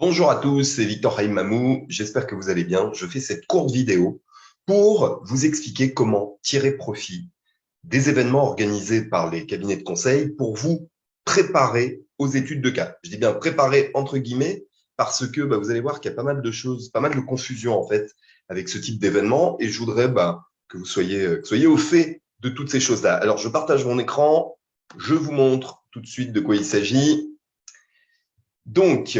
Bonjour à tous, c'est Victor Haïm Mamou. J'espère que vous allez bien. Je fais cette courte vidéo pour vous expliquer comment tirer profit des événements organisés par les cabinets de conseil pour vous préparer aux études de cas. Je dis bien préparer entre guillemets parce que vous allez voir qu'il y a pas mal de choses, pas mal de confusion en fait avec ce type d'événement et je voudrais que vous soyez au fait de toutes ces choses-là. Alors, je partage mon écran, je vous montre tout de suite de quoi il s'agit. Donc,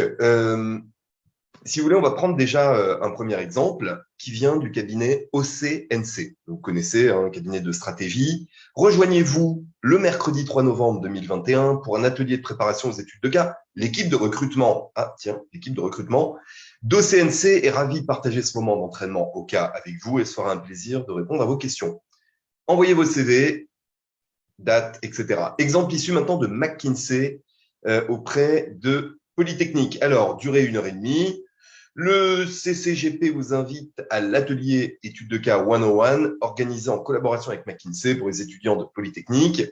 si vous voulez, on va prendre déjà un premier exemple qui vient du cabinet OCNC. Vous connaissez, un cabinet de stratégie. Rejoignez-vous le mercredi 3 novembre 2021 pour un atelier de préparation aux études de cas. L'équipe de recrutement, l'équipe de recrutement d'OCNC est ravie de partager ce moment d'entraînement au cas avec vous et se fera un plaisir de répondre à vos questions. Envoyez vos CV, date, etc. Exemple issu maintenant de McKinsey auprès de Polytechnique. Alors, durée 1h30. Le CCGP vous invite à l'atelier études de cas 101 organisé en collaboration avec McKinsey pour les étudiants de Polytechnique.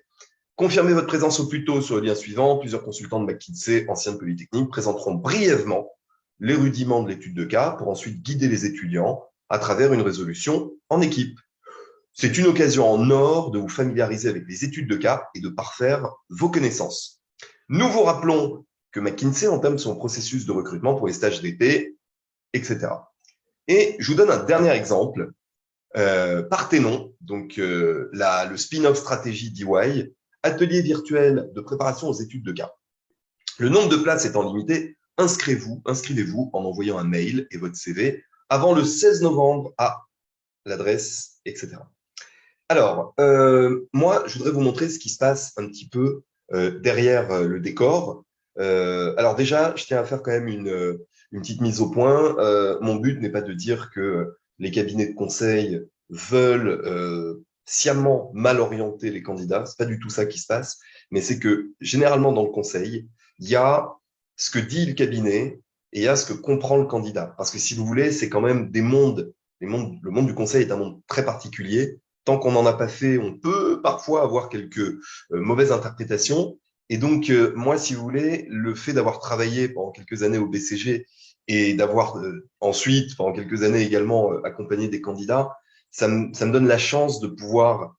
Confirmez votre présence au plus tôt sur le lien suivant. Plusieurs consultants de McKinsey, anciens de Polytechnique, présenteront brièvement les rudiments de l'étude de cas pour ensuite guider les étudiants à travers une résolution en équipe. C'est une occasion en or de vous familiariser avec les études de cas et de parfaire vos connaissances. Nous vous rappelons que McKinsey entame son processus de recrutement pour les stages d'été, etc. Et je vous donne un dernier exemple. Parthénon, donc le spin-off stratégie d'EY, atelier virtuel de préparation aux études de cas. Le nombre de places étant limité, inscrivez-vous en envoyant un mail et votre CV avant le 16 novembre à l'adresse, etc. Alors, moi, je voudrais vous montrer ce qui se passe un petit peu derrière le décor. Alors déjà, je tiens à faire quand même une petite mise au point. Mon but n'est pas de dire que les cabinets de conseil veulent sciemment mal orienter les candidats. C'est pas du tout ça qui se passe. Mais c'est que généralement dans le conseil, il y a ce que dit le cabinet et il y a ce que comprend le candidat. Parce que si vous voulez, c'est quand même des mondes. Le monde du conseil est un monde très particulier. Tant qu'on n'en a pas fait, on peut parfois avoir quelques mauvaises interprétations. Et donc, moi, si vous voulez, le fait d'avoir travaillé pendant quelques années au BCG et d'avoir ensuite, pendant quelques années également, accompagné des candidats, ça me donne la chance de pouvoir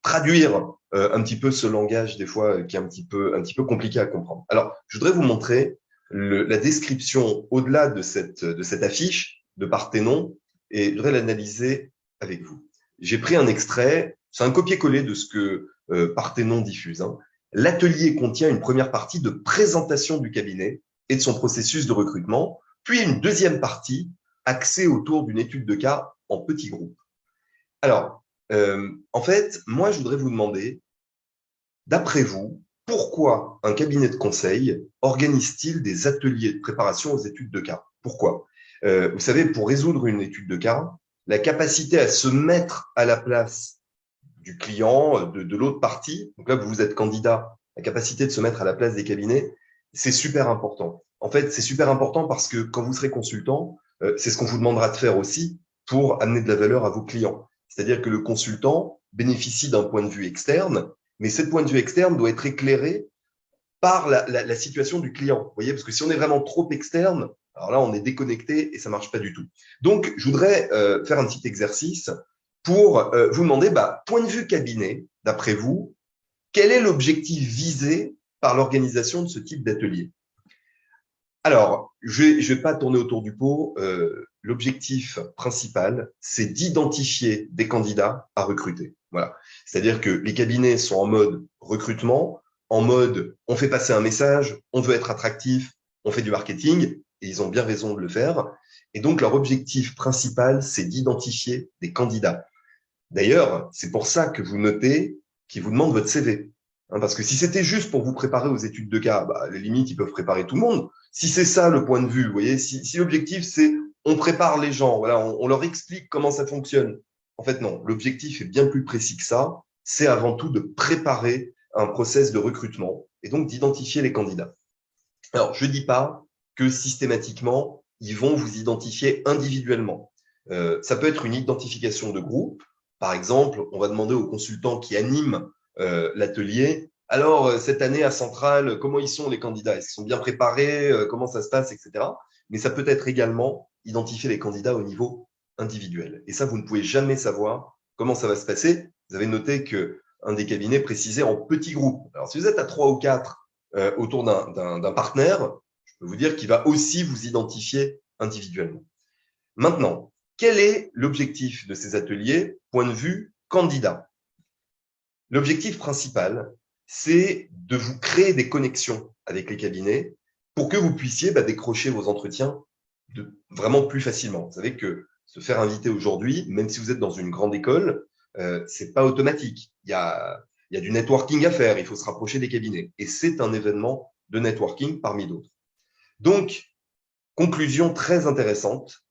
traduire un petit peu ce langage, des fois, qui est un petit peu compliqué à comprendre. Alors, je voudrais vous montrer la description au-delà de cette affiche de Parthénon et je voudrais l'analyser avec vous. J'ai pris un extrait, c'est un copier-coller de ce que Parthénon diffuse. Hein. L'atelier contient une première partie de présentation du cabinet et de son processus de recrutement, puis une deuxième partie axée autour d'une étude de cas en petits groupes. Alors, en fait, moi, je voudrais vous demander, d'après vous, pourquoi un cabinet de conseil organise-t-il des ateliers de préparation aux études de cas? Pourquoi? Vous savez, pour résoudre une étude de cas, la capacité à se mettre à la place du client, de l'autre partie, donc là, vous êtes candidat, la capacité de se mettre à la place des cabinets, c'est super important. En fait, c'est super important parce que quand vous serez consultant, c'est ce qu'on vous demandera de faire aussi pour amener de la valeur à vos clients. C'est-à-dire que le consultant bénéficie d'un point de vue externe, mais ce point de vue externe doit être éclairé par la situation du client. Vous voyez, parce que si on est vraiment trop externe, alors là, on est déconnecté et ça marche pas du tout. Donc, je voudrais faire un petit exercice pour vous demander, point de vue cabinet, d'après vous, quel est l'objectif visé par l'organisation de ce type d'atelier? Alors, je vais pas tourner autour du pot. L'objectif principal, c'est d'identifier des candidats à recruter. Voilà. C'est-à-dire que les cabinets sont en mode recrutement, en mode on fait passer un message, on veut être attractif, on fait du marketing, et ils ont bien raison de le faire. Et donc, leur objectif principal, c'est d'identifier des candidats. D'ailleurs, c'est pour ça que vous notez qu'ils vous demandent votre CV. Hein, parce que si c'était juste pour vous préparer aux études de cas, à la limite, ils peuvent préparer tout le monde. Si c'est ça le point de vue, vous voyez, si l'objectif c'est on prépare les gens, voilà, on leur explique comment ça fonctionne. En fait, non, l'objectif est bien plus précis que ça. C'est avant tout de préparer un process de recrutement et donc d'identifier les candidats. Alors, je dis pas que systématiquement, ils vont vous identifier individuellement. Ça peut être une identification de groupe. Par exemple, on va demander aux consultants qui animent l'atelier, alors cette année à Centrale, comment ils sont les candidats? Est-ce qu'ils sont bien préparés? Comment ça se passe, etc. mais ça peut être également identifier les candidats au niveau individuel. Et ça, vous ne pouvez jamais savoir comment ça va se passer. Vous avez noté qu'un des cabinets précisait en petits groupes. Alors, si vous êtes à 3 ou 4 autour d'un partenaire, je peux vous dire qu'il va aussi vous identifier individuellement. Maintenant, quel est l'objectif de ces ateliers, point de vue candidat? L'objectif principal, c'est de vous créer des connexions avec les cabinets pour que vous puissiez décrocher vos entretiens vraiment plus facilement. Vous savez que se faire inviter aujourd'hui, même si vous êtes dans une grande école, c'est pas automatique. Il y a du networking à faire, il faut se rapprocher des cabinets. Et c'est un événement de networking parmi d'autres. Donc, conclusion très intéressante,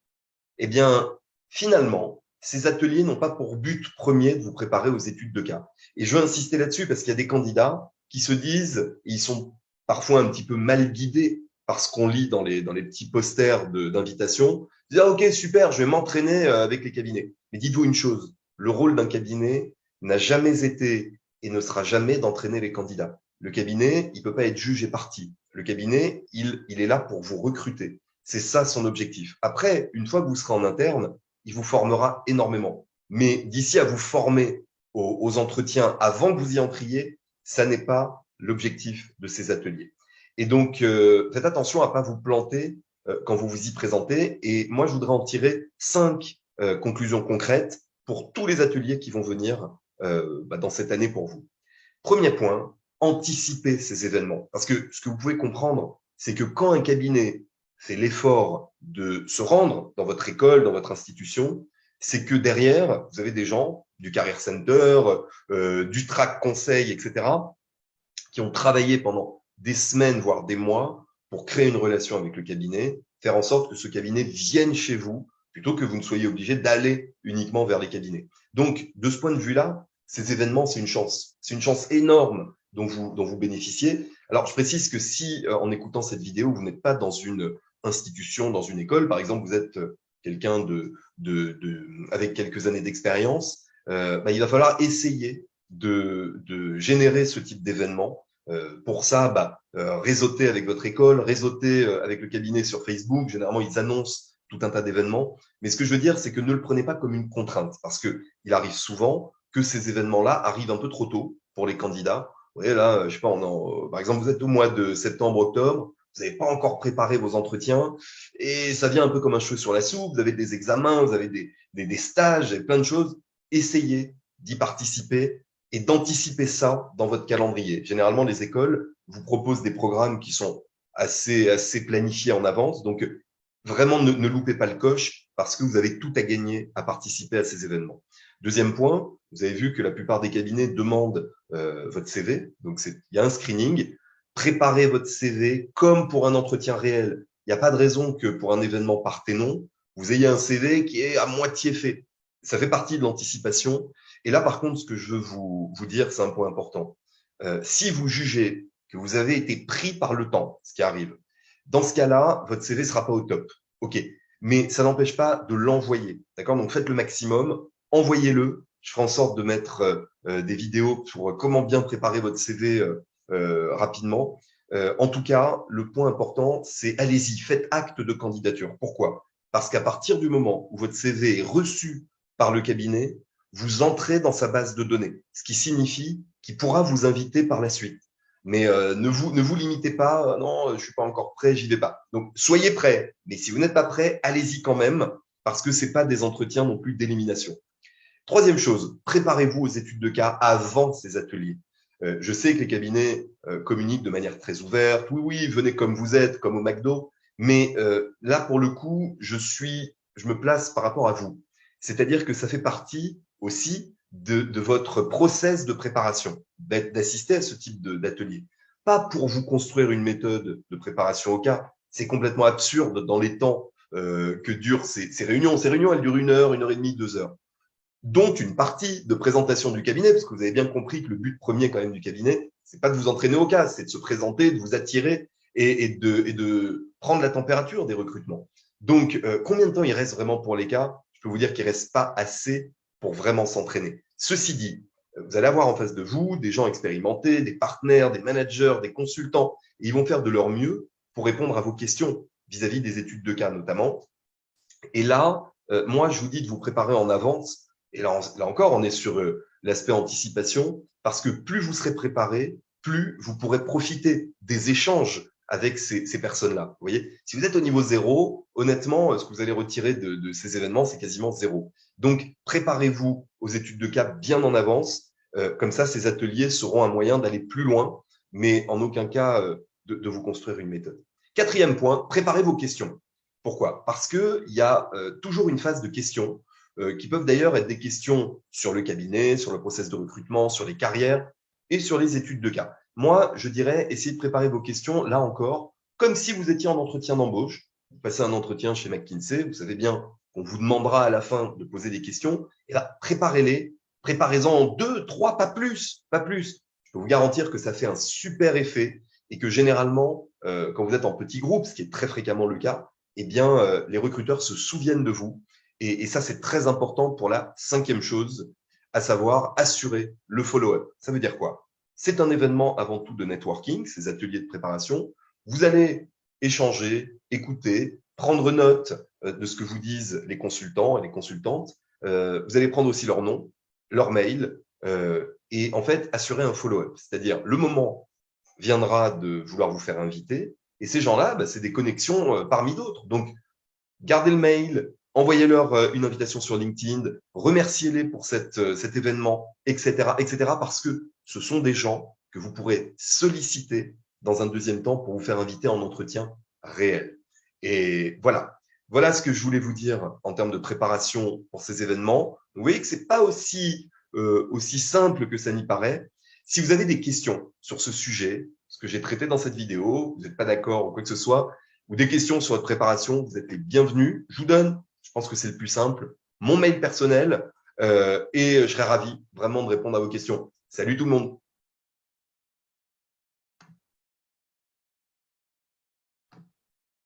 eh bien, finalement, ces ateliers n'ont pas pour but premier de vous préparer aux études de cas. Et je veux insister là-dessus parce qu'il y a des candidats qui se disent, et ils sont parfois un petit peu mal guidés par ce qu'on lit dans les petits posters d'invitation, ils disent « Ah ok, super, je vais m'entraîner avec les cabinets ». Mais dites-vous une chose, le rôle d'un cabinet n'a jamais été et ne sera jamais d'entraîner les candidats. Le cabinet, il ne peut pas être juge et partie. Le cabinet, il est là pour vous recruter. C'est ça son objectif. Après, une fois que vous serez en interne, il vous formera énormément. Mais d'ici à vous former aux entretiens avant que vous y entriez, ça n'est pas l'objectif de ces ateliers. Et donc, faites attention à ne pas vous planter quand vous vous y présentez. Et moi, je voudrais en tirer 5 conclusions concrètes pour tous les ateliers qui vont venir dans cette année pour vous. Premier point, anticipez ces événements. Parce que ce que vous pouvez comprendre, c'est que quand un cabinet fait l'effort de se rendre dans votre école, dans votre institution, c'est que derrière, vous avez des gens du Career Center, du Track Conseil, etc., qui ont travaillé pendant des semaines, voire des mois, pour créer une relation avec le cabinet, faire en sorte que ce cabinet vienne chez vous, plutôt que vous ne soyez obligé d'aller uniquement vers les cabinets. Donc, de ce point de vue-là, ces événements, c'est une chance. C'est une chance énorme dont vous bénéficiez. Alors, je précise que si, en écoutant cette vidéo, vous n'êtes pas dans une institution, dans une école, par exemple, vous êtes quelqu'un avec quelques années d'expérience, il va falloir essayer de générer ce type d'événement. Pour ça, réseauter avec votre école, réseauter avec le cabinet sur Facebook. Généralement, ils annoncent tout un tas d'événements. Mais ce que je veux dire, c'est que ne le prenez pas comme une contrainte, parce qu'il arrive souvent que ces événements-là arrivent un peu trop tôt pour les candidats. Vous voyez, là, je sais pas, par exemple, vous êtes au mois de septembre, octobre, vous n'avez pas encore préparé vos entretiens, et ça vient un peu comme un cheveu sur la soupe, vous avez des examens, vous avez des stages, et plein de choses. Essayez d'y participer et d'anticiper ça dans votre calendrier. Généralement, les écoles vous proposent des programmes qui sont assez planifiés en avance. Donc, vraiment, ne loupez pas le coche parce que vous avez tout à gagner à participer à ces événements. Deuxième point, vous avez vu que la plupart des cabinets demandent votre CV. Donc, il y a un screening. Préparez votre CV comme pour un entretien réel. Il n'y a pas de raison que pour un événement par Ténon, vous ayez un CV qui est à moitié fait. Ça fait partie de l'anticipation. Et là, par contre, ce que je veux vous dire, c'est un point important. Si vous jugez que vous avez été pris par le temps, ce qui arrive, dans ce cas-là, votre CV ne sera pas au top. OK. Mais ça n'empêche pas de l'envoyer. D'accord? Donc, faites le maximum. Envoyez-le. Je ferai en sorte de mettre des vidéos sur comment bien préparer votre CV rapidement. En tout cas, le point important, c'est allez-y, faites acte de candidature. Pourquoi? Parce qu'à partir du moment où votre CV est reçu par le cabinet, vous entrez dans sa base de données, ce qui signifie qu'il pourra vous inviter par la suite. Mais ne vous limitez pas, non, je suis pas encore prêt, j'y vais pas. Donc, soyez prêts. Mais si vous n'êtes pas prêt, allez-y quand même, parce que c'est pas des entretiens non plus d'élimination. Troisième chose, préparez-vous aux études de cas avant ces ateliers. Je sais que les cabinets communiquent de manière très ouverte. Oui, oui, venez comme vous êtes, comme au McDo. Mais là, pour le coup, je me place par rapport à vous. C'est-à-dire que ça fait partie aussi de votre process de préparation, d'assister à ce type d'atelier. Pas pour vous construire une méthode de préparation au cas. C'est complètement absurde dans les temps que durent ces réunions. Ces réunions, elles durent 1 heure et demie, 2 heures, dont une partie de présentation du cabinet, parce que vous avez bien compris que le but premier quand même du cabinet, c'est pas de vous entraîner au cas, c'est de se présenter, de vous attirer et de prendre la température des recrutements. Donc, combien de temps il reste vraiment pour les cas? Je peux vous dire qu'il reste pas assez pour vraiment s'entraîner. Ceci dit, vous allez avoir en face de vous des gens expérimentés, des partenaires, des managers, des consultants, et ils vont faire de leur mieux pour répondre à vos questions. vis-à-vis des études de cas notamment. Et là, moi, je vous dis de vous préparer en avance. Et là encore, on est sur l'aspect anticipation, parce que plus vous serez préparé, plus vous pourrez profiter des échanges avec ces personnes-là. Vous voyez, si vous êtes au niveau 0, honnêtement, ce que vous allez retirer de ces événements, c'est quasiment 0. Donc, préparez-vous aux études de cas bien en avance. Comme ça, ces ateliers seront un moyen d'aller plus loin, mais en aucun cas de vous construire une méthode. Quatrième point, préparez vos questions. Pourquoi? Parce qu'il y a toujours une phase de questions qui peuvent d'ailleurs être des questions sur le cabinet, sur le process de recrutement, sur les carrières et sur les études de cas. Moi, je dirais, essayez de préparer vos questions, là encore, comme si vous étiez en entretien d'embauche. Vous passez un entretien chez McKinsey, vous savez bien qu'on vous demandera à la fin de poser des questions. Et là, préparez-les, préparez-en en 2, 3, pas plus, pas plus. Je peux vous garantir que ça fait un super effet et que généralement, quand vous êtes en petit groupe, ce qui est très fréquemment le cas, eh bien, les recruteurs se souviennent de vous. Et ça, c'est très important pour la cinquième chose, à savoir assurer le follow-up. Ça veut dire quoi? C'est un événement avant tout de networking, ces ateliers de préparation. Vous allez échanger, écouter, prendre note de ce que vous disent les consultants et les consultantes. Vous allez prendre aussi leur nom, leur mail et en fait assurer un follow-up. C'est-à-dire le moment viendra de vouloir vous faire inviter et ces gens-là, c'est des connexions parmi d'autres. Donc, gardez le mail, envoyez-leur une invitation sur LinkedIn, remerciez-les pour cet événement, etc., etc., parce que ce sont des gens que vous pourrez solliciter dans un deuxième temps pour vous faire inviter en entretien réel. Et voilà. Voilà ce que je voulais vous dire en termes de préparation pour ces événements. Vous voyez que c'est pas aussi simple que ça n'y paraît. Si vous avez des questions sur ce sujet, ce que j'ai traité dans cette vidéo, vous n'êtes pas d'accord ou quoi que ce soit, ou des questions sur votre préparation, vous êtes les bienvenus. Je vous donne, je pense que c'est le plus simple, mon mail personnel et je serai ravi vraiment de répondre à vos questions. Salut tout le monde!